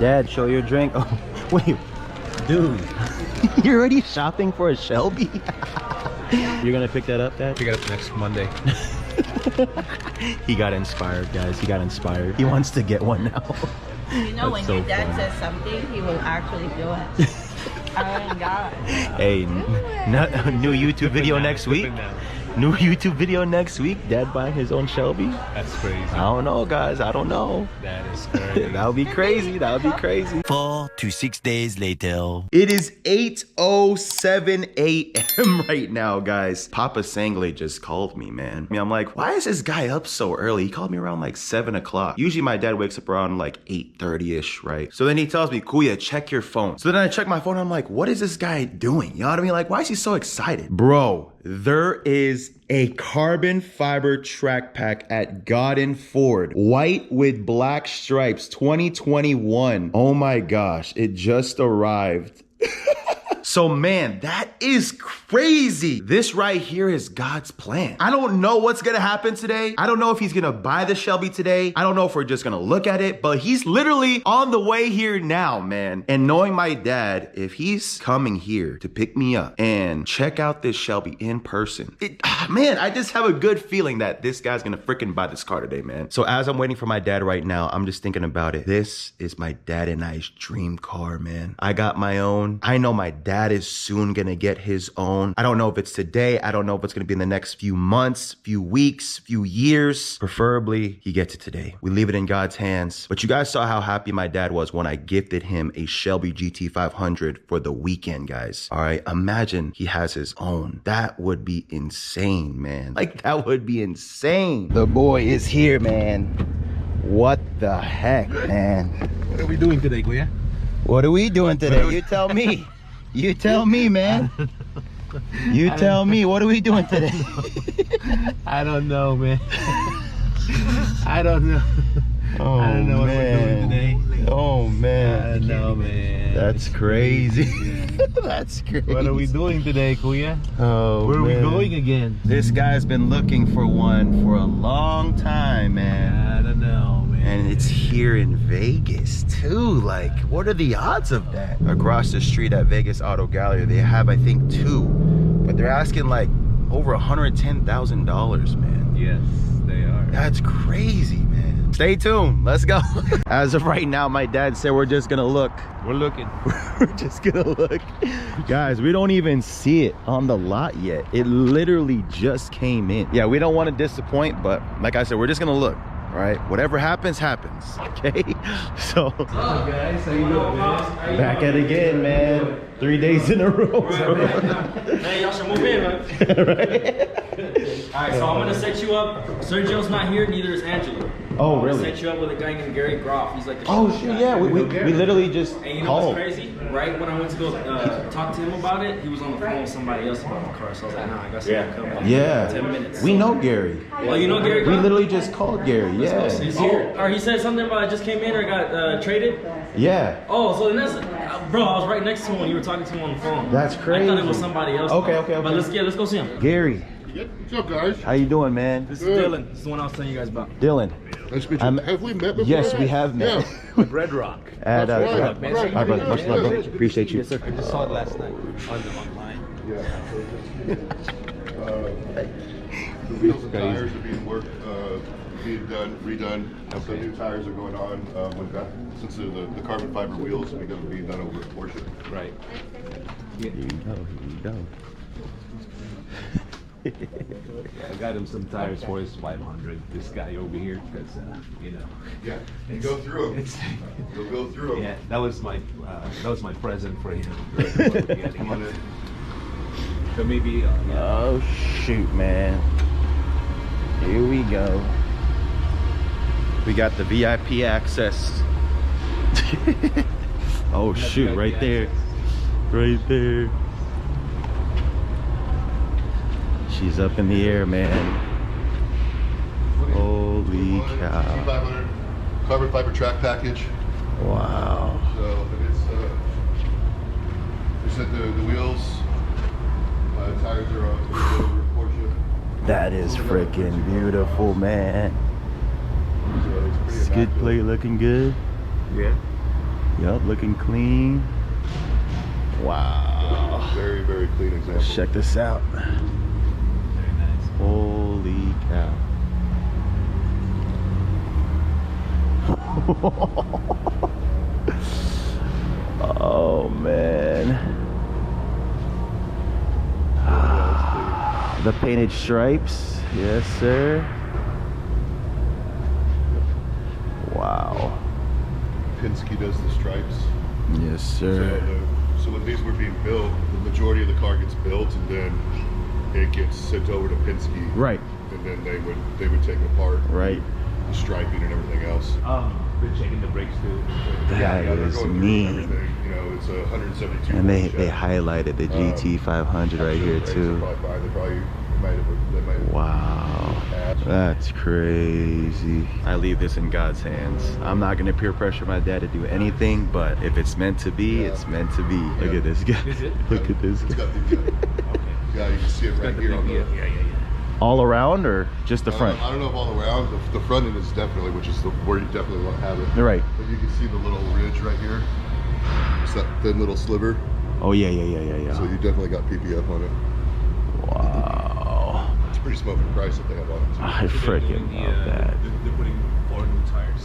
Dad, show your drink. Oh, wait, dude, you're already shopping for a Shelby? You're gonna pick that up, Dad? Pick it up next Monday. He got inspired, guys. He got inspired. He wants to get one now. You know, That's when so your dad funny. says something, he will actually do it. Oh, God. Hey, new YouTube video next week. New YouTube video next week. Dad buying his own Shelby. That's crazy. I don't know, guys. I don't know. That is crazy. That would be crazy. That would be crazy. 4 to 6 days later. It is 8:07 a.m. right now, guys. Papa Sangley just called me, man. I mean, I'm like, why is this guy up so early? He called me around like 7 o'clock. Usually my dad wakes up around like 8:30-ish, right? So then he tells me, Kuya, check your phone. So then I check my phone and I'm like, what is this guy doing? You know what I mean? Like, why is he so excited? Bro, there is a carbon fiber track pack at Godin Ford. White with black stripes, 2021. Oh my gosh, it just arrived. So man, that is crazy. This right here is God's plan. I don't know what's gonna happen today. I don't know if he's gonna buy the Shelby today. I don't know if we're just gonna look at it, but he's literally on the way here now, man. And knowing my dad, if he's coming here to pick me up and check out this Shelby in person, man, I just have a good feeling that this guy's gonna freaking buy this car today, man. So as I'm waiting for my dad right now, I'm just thinking about it. This is my dad and I's dream car, man. I got my own. I know my dad is soon gonna get his own. I don't know if it's today. I don't know if it's gonna be in the next few months, few weeks, few years. Preferably, he gets it today. We leave it in God's hands. But you guys saw how happy my dad was when I gifted him a Shelby GT500 for the weekend, guys. All right, imagine he has his own. That would be insane, man. Like, that would be insane. The boy is here, man. What the heck, man? What are we doing today, Kuya? What are we doing today? You tell me. You tell me, man. You tell me. What are we doing today? I don't know, man. I don't know. Oh, I don't know what we're doing today. Oh, man. I don't know, man. That's crazy. That's crazy. What are we doing today, Kuya? Oh, Where are we man. going again? This guy's been looking for one for a long time, man. I don't know, man. And it's here in Vegas too. Like, what are the odds of that? Across the street at Vegas Auto Gallery, they have, I think, 2, but they're asking like over $110,000, man. Yes, they are. That's crazy, man. Stay tuned. Let's go. As of right now, my dad said we're just gonna look. We're looking. We're just gonna look. Guys, we don't even see it on the lot yet. It literally just came in. Yeah, we don't want to disappoint, but like I said, we're just gonna look. All right, whatever happens, happens. Okay, so What's up, guys? How you doing, man? back at it again, man. 3 days in a row. Hey, y'all should move in, man. Right? Alright, so I'm gonna set you up. Sergio's not here, neither is Angela. Oh, I'm gonna really? set you up with a guy named Gary Groff. He's like the Oh, shop shit, guy. yeah. We literally just And you know called. what's crazy? Right when I went to go talk to him about it, he was on the phone with somebody else about the car. So I was like, nah, I got somebody coming. Yeah. 10 minutes. We know Gary. Oh, you know Gary We Groff? literally just called Gary. Yeah. He's here. Or he said something about it just came in or got traded. Yeah. Oh, so then that's bro. I was right next to him when you were talking to him on the phone. That's I thought crazy. it was somebody else. Okay, though. okay, okay. But let's go see him. Gary, What's up, guys? how you doing, man? This is Dylan. This is the one I was telling you guys about. Dylan. Nice to meet you. I'm- Have we met before? Yes, we have met. Yeah. Red Rock. At, That's right. my Right. brother, much love, bro. Appreciate you. Yes, sir. I just saw it last night online. Yeah. The wheels and tires are being worked, being done, redone. Some new tires are going on. We've got, since the carbon fiber wheels, we're going to be done over at Porsche. Right. Here you go, here you go. I got him some tires for his 500. This guy over here, because you know. Yeah, you go through them. You'll go through them. Yeah, that was my present for him. Come on in. So maybe. Yeah. Oh, shoot, man. Here we go. We got the VIP access. Oh, shoot, right there. Right there. She's up in the air, man. Holy cow. GT500 carbon fiber track package. Wow. So it's set the wheels. Tires are over Porsche. That is freaking beautiful, man. So it's pretty Skid immaculate. plate looking good. Yeah. Yup, looking clean. Wow. Very, very clean example. Check this out. Very nice. Holy cow. Oh man. The painted stripes. Yes, sir. Wow. Penske does the stripes. Yes, sir. So when these were being built, the majority of the car gets built and then it gets sent over to Penske. Right. And then they would take it apart. Right. The striping and everything else. Been checking the brakes too. That they're is going through mean. everything. You know, it's a 172. And they Chevy. highlighted the GT500 right here Brakes are too. probably fine. They might have. Wow, that's crazy. I leave this in God's hands. I'm not gonna peer pressure my dad to do anything, but if it's meant to be, it's meant to be. Look at this guy. Is it? Look at this It's guy. got the, yeah, you can see it right here on the. Yeah. All around or just the front? I don't know if all around. The front end is definitely, which is where you definitely want to have it. Right. But you can see the little ridge right here. It's that thin little sliver. Oh yeah. So you definitely got PPF on it. Wow. It's pretty smoking price that they have on it too. I freaking love that. They're putting 4 new tires.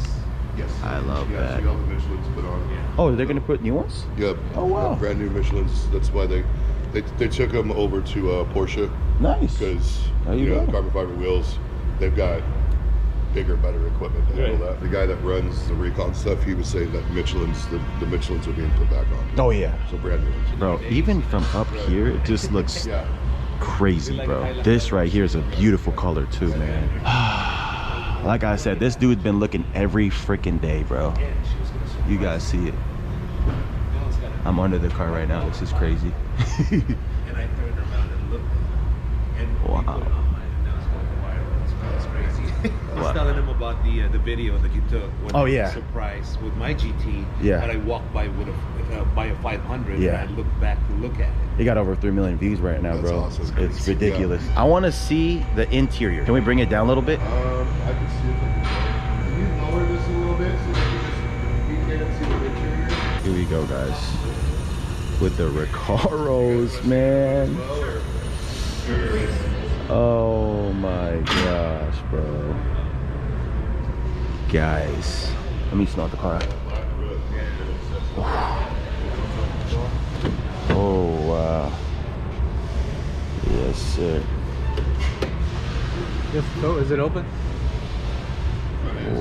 Yes. I love yeah, that. See all the Michelin's put on. Yeah. Oh, they're gonna put new ones? Yep. Oh, wow. Brand new Michelin's. That's why they took them over to Porsche Nice. because There you go. carbon fiber wheels. They've got bigger, better equipment to handle that. The guy that runs the recon stuff, he was saying that Michelin's, the Michelin's are being put back on. Oh yeah. So brand new ones. Bro, even from up here, it just looks Yeah. crazy, bro. This right here is a beautiful color too, man. Like I said, this dude's been looking every freaking day, bro. You guys see it. I'm under the car right now. This is crazy. And I turned around and looked, and Wow. people online, and now it's going viral. It's crazy. I was Wow. telling him about the video that you took when Oh, I yeah. was surprised with my GT. Yeah. And I walked by with by a 500. Yeah. And I looked back to look at it. It got over 3 million views right now, That's bro. awesome. It's ridiculous. I want to see the interior. Can we bring it down a little bit? I can see if I can you lower this a little bit so you can just peek in and see the interior? Here we go, guys. With the Recaros, man. Oh my gosh, bro. Guys, let me smell the car. Oh wow. Yes, sir. So is it open?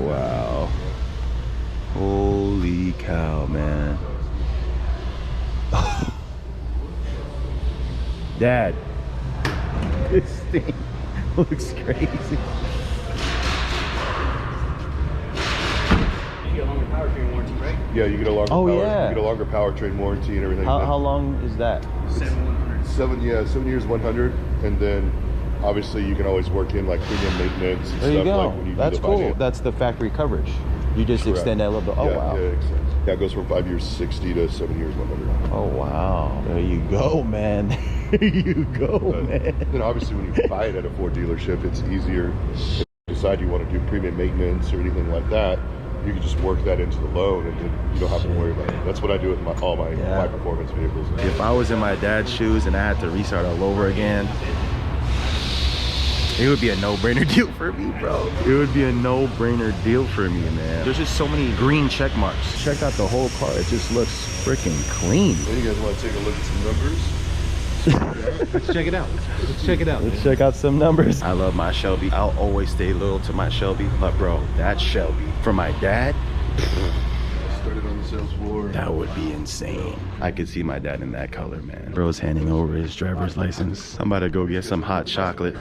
Wow. Holy cow, man. Dad, this thing looks crazy. Yeah, you get a longer Oh, power, yeah. you get a longer powertrain warranty and everything. How long is that? 7 years 100, and then obviously you can always work in like premium maintenance and There you stuff go. like when you do That's the cool. finance. That's the factory coverage. You just Correct. extend that a little bit. Oh yeah, wow. Yeah, it extends. Yeah, it goes from 5 years 60 to 7 years 100. Oh wow. There you go, man. There you go, man. Then obviously when you buy it at a Ford dealership, it's easier. If you decide you want to do premium maintenance or anything like that, you can just work that into the loan, and then you don't have to worry about it. That's what I do with all my high performance vehicles. If I was in my dad's shoes and I had to restart all over again, it would be a no-brainer deal for me, bro. It would be a no-brainer deal for me, man. There's just so many green check marks. Check out the whole car. It just looks freaking clean. Then you guys want to take a look at some numbers? Let's check it out. Let's check it out. Let's check out some numbers. I love my Shelby. I'll always stay loyal to my Shelby. But bro, that Shelby for my dad, Started on the sales floor. that would be insane. I could see my dad in that color, man. Bro's handing over his driver's license. I'm about to go get some hot chocolate.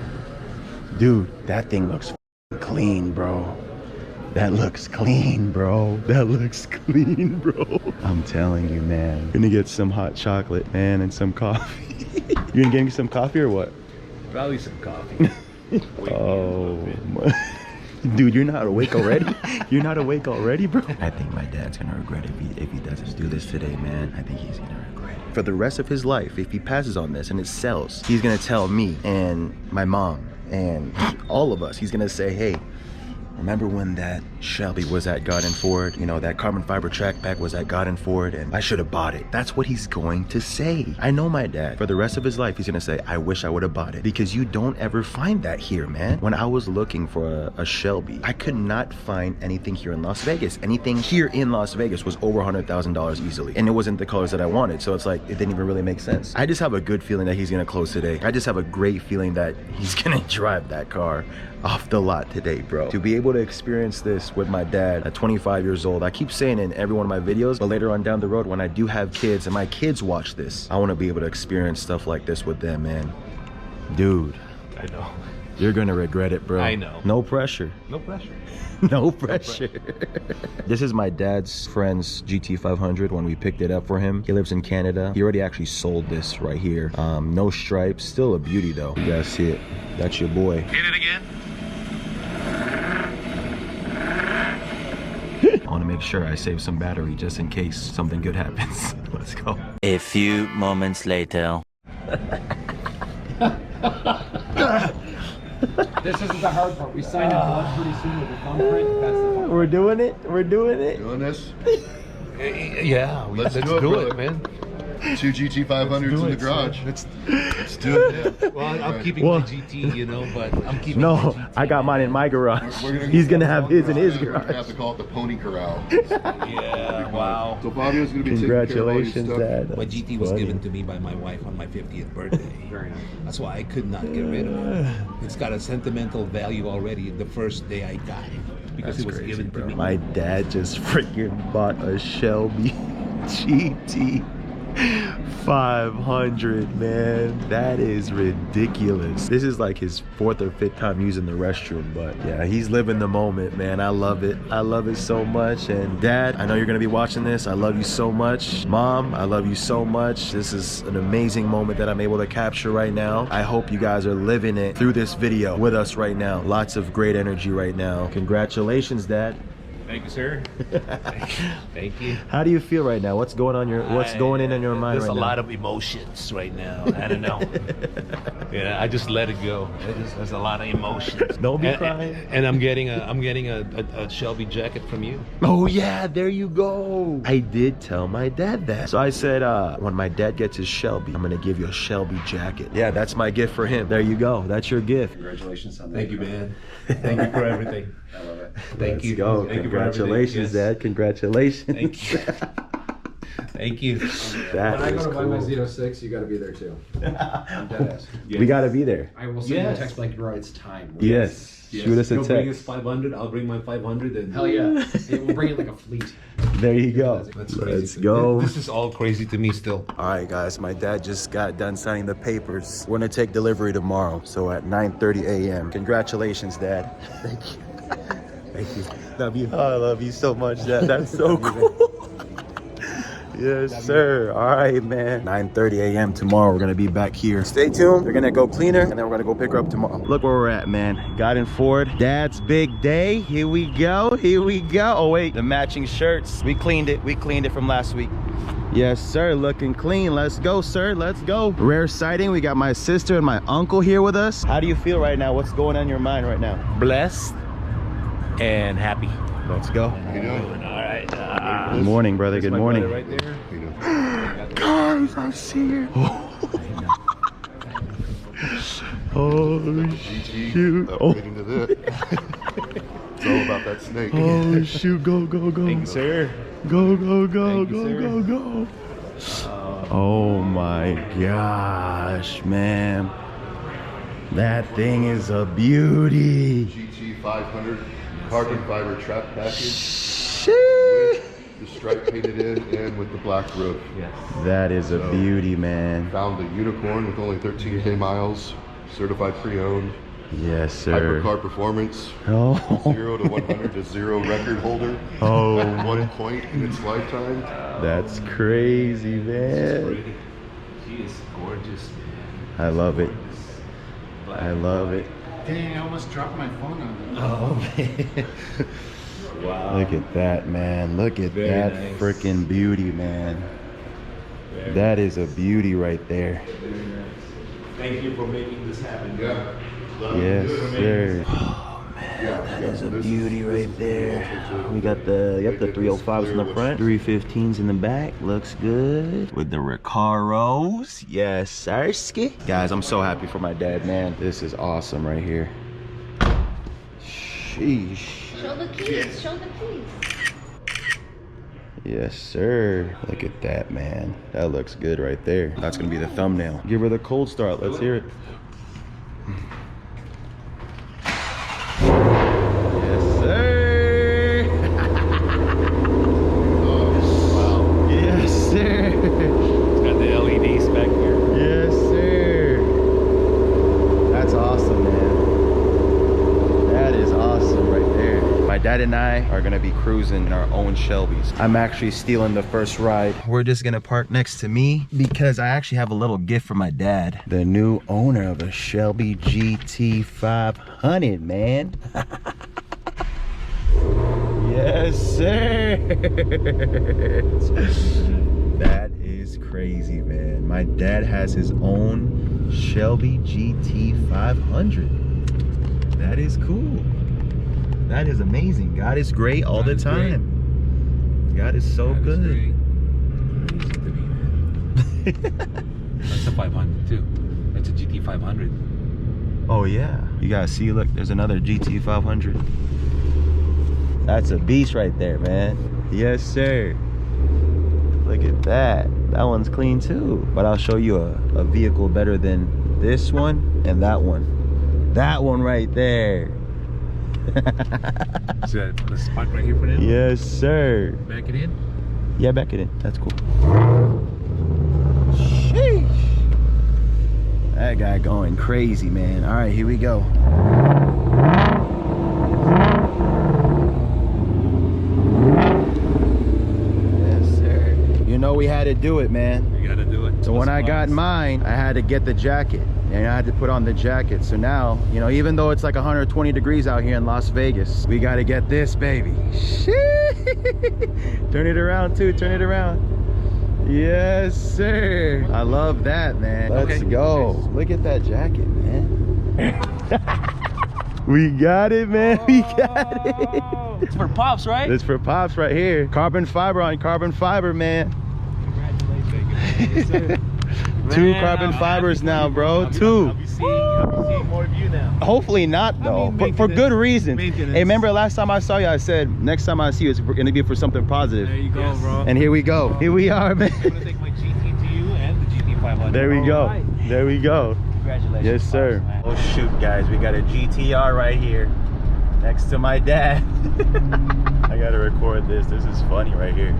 Dude, that thing looks f***ing clean, bro. That looks clean, bro. That looks clean, bro. I'm telling you, man. Gonna get some hot chocolate, man, and some coffee. You gonna get me some coffee or what? Probably some coffee. Oh, my. Dude, you're not awake already? You're not awake already, bro? I think my dad's gonna regret it if he doesn't do this today, man. I think he's gonna regret it. For the rest of his life, if he passes on this and it sells, he's gonna tell me and my mom and all of us, he's gonna say, hey, remember when that Shelby was at Garden Ford? You know, that carbon fiber track pack was at Garden Ford and I should have bought it. That's what he's going to say. I know my dad. For the rest of his life, he's gonna say, I wish I would have bought it. Because you don't ever find that here, man. When I was looking for a Shelby, I could not find anything here in Las Vegas. Anything here in Las Vegas was over $100,000 easily. And it wasn't the colors that I wanted. So it's like, it didn't even really make sense. I just have a good feeling that he's gonna close today. I just have a great feeling that he's gonna drive that car off the lot today, bro. To be able to experience this with my dad at 25 years old, I keep saying in every one of my videos, but later on down the road when I do have kids and my kids watch this, I want to be able to experience stuff like this with them, man. Dude, I know. you're gonna regret it, bro. I know. No pressure. No pressure. No pressure. This is my dad's friend's GT500 when we picked it up for him. He lives in Canada. He already actually sold this right here. No stripes, still a beauty though. You guys see it. That's your boy. Hit it again. I want to make sure I save some battery just in case something good happens. Let's go. A few moments later. This isn't the hard part. We sign in blood pretty soon with the thumbprint. That's the fun. We're doing it. We're doing it. Doing this? Yeah, Let's let's do it, do brother. it, man. 2 GT500s in the garage. Let's do it. Yeah. Well, I'm keeping my GT, you know, but I'm keeping my No, GT. I got mine in my garage. We're gonna He's gonna have his in his We're gonna have garage. to call it the Pony Corral. Yeah, wow. So Fabio's gonna be taking care of all your Congratulations, stuff. Dad. My That's GT was funny. given to me by my wife on my 50th birthday. That's why I could not get rid of it. It's got a sentimental value already the first day I got it because That's it was crazy, given bro. to me. My dad just freaking bought a Shelby GT500, man. That is ridiculous. This is like his 4th or 5th time using the restroom, but yeah, he's living the moment, man. I love it. I love it so much. And Dad, I know you're gonna be watching this. I love you so much. Mom, I love you so much. This is an amazing moment that I'm able to capture right now. I hope you guys are living it through this video with us right now. Lots of great energy right now. Congratulations, Dad. Thank you, sir. Thank you. How do you feel right now? What's going on your going in your mind There's right a now? lot of emotions right now. I don't know. Yeah, I just let it go. There's a lot of emotions. Don't be And- crying. And I'm getting a Shelby jacket from you. Oh yeah, there you go. I did tell my dad that. So I said, when my dad gets his Shelby, I'm gonna give you a Shelby jacket. Yeah, that's my gift for him. There you go. That's your gift. Congratulations on that. Thank you, man. Thank you for everything. I love it. Thank Let's you. go. Thank you for everything. Congratulations, Yes. Dad. Congratulations. Thank you. Thank you. That When I go is to buy my cool. Z06, you got to be there too. I'm dead ass. We gotta be there. I will send you a Yes. text like, bro, it's time. Yes. Shoot us a You'll bring us text. 500. I'll bring my 500. And Hell yeah. We'll bring it like a fleet. There you go. That's crazy. Let's go. This is all crazy to me still. All right, guys, my dad just got done signing the papers. We're gonna take delivery tomorrow, so at 9:30 a.m. Congratulations, Dad. Thank you. Thank you. Love you. Oh, I love you so much, Dad. That's so cool. Yes, sir. All right, man. 9:30 a.m. tomorrow. We're gonna be back here. Stay tuned. We're gonna go cleaner, and then we're gonna go pick her up tomorrow. Look where we're at, man. Garden Ford. Dad's big day. Here we go. Here we go. Oh wait, the matching shirts. We cleaned it. We cleaned it from last week. Yes, sir. Looking clean. Let's go, sir. Let's go. Rare sighting. We got my sister and my uncle here with us. How do you feel right now? What's going on in your mind right now? Blessed and happy. Let's go. You know, All right. Good morning, brother. Good My morning. brother right there. you know. Guys, I see her. Oh, GT shoot. upgrading to that. It's all about that snake. Oh, shoot. Go, go, go. Thank you, sir. Go, go, go, Thank you, go, sir. go, go. Oh my gosh, man. That thing is a beauty. GT500 carbon fiber trap package Sheesh. with the stripe painted in and with the black roof. Yes. That is a beauty, man. Found a unicorn with only 13K miles, certified pre-owned. Yes, sir. Hypercar performance, Oh, 0 to 100 to 0 record holder. oh, At 1 point in its lifetime. that's crazy, man. She is gorgeous. I love it. I love it. Dang, I almost dropped my phone on them. Oh man. Wow. Look at that, man. Look at Very that nice. freaking beauty, man. That is a beauty right there. Thank you for making this happen. Yeah. Yes, sir. Oh, man. There's a beauty right there. We got the 305s in the front, 315s in the back. Looks good. With the Recaros. Yes, sirski. Guys, I'm so happy for my dad, man. This is awesome right here. Sheesh. Show the keys. Show the keys. Yes, sir. Look at that, man. That looks good right there. That's gonna be the thumbnail. Give her the cold start. Let's hear it. Yes, sir. Wow. Yes, sir. It's got the LEDs back here. Yes, sir. That's awesome, man. That is awesome right there. My dad and I are gonna be cruising in our own Shelbys. I'm actually stealing the first ride. We're just gonna park next to me because I actually have a little gift for my dad. The new owner of a Shelby GT500, man. Yes, sir. That is crazy, man. My dad has his own Shelby GT500. That is cool. That is amazing. God is great all the time. God is so good. That's a 500 too. That's a GT500. Oh yeah. You gotta see, look, there's another GT500. That's a beast right there, man. Yes, sir. Look at that. That one's clean too. But I'll show you a vehicle better than this one and that one. That one right there. So let's park right here for now. Yes, sir. Back it in. Yeah, back it in. That's cool. Sheesh. That guy going crazy, man. All right, here we go. Yes, sir. You know we had to do it, man. You gotta do it. So when I got mine, I had to get the jacket. And I had to put on the jacket. So now, you know, even though it's like 120 degrees out here in Las Vegas, we got to get this baby. Turn it around too, turn it around. Yes, sir. I love that, man. Let's go. Look at that jacket, man. We got it, man. We got it. It's for Pops, right? It's for Pops right here. Carbon fiber on carbon fiber, man. Congratulations. Two carbon fibers now, bro. Two. I'll be seeing more of you now. Hopefully not, though. For good reason. Hey, remember last time I saw you, I said, next time I see you, it's going to be for something positive. There you go, bro. And here we go. Here we are, man. I'm going to take my GT to you and the GT500. There we go. Right. There we go. Congratulations. Yes, sir. Pops, Oh, shoot, guys. We got a GTR right here next to my dad. I got to record this. This is funny right here.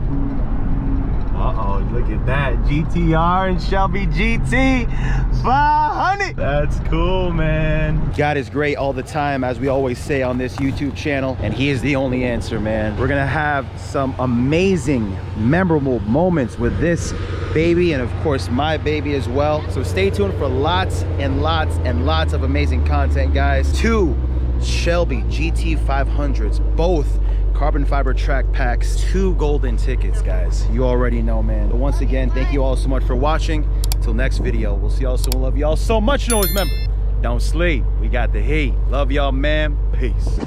Uh-oh, look at that. GTR and Shelby GT500. That's cool, man. God is great all the time, as we always say on this YouTube channel, and he is the only answer, man. We're gonna have some amazing, memorable moments with this baby, and of course my baby as well. So stay tuned for lots and lots and lots of amazing content, guys. 2 Shelby GT500s, both carbon fiber track packs, 2 golden tickets, guys. You already know, man. But once again, thank you all so much for watching. Till next video, we'll see y'all soon. Love y'all so much. And always remember, don't sleep. We got the heat. Love y'all, man. Peace.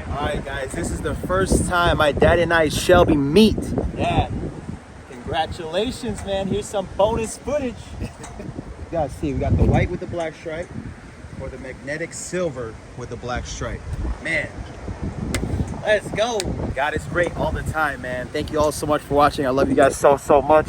All right, guys, this is the first time my dad and I Shelby meet. Dad, congratulations, man. Here's some bonus footage. You guys see, we got the white with the black stripe, or the magnetic silver with the black stripe. Man, let's go. God is great all the time, man. Thank you all so much for watching. I love you guys so much.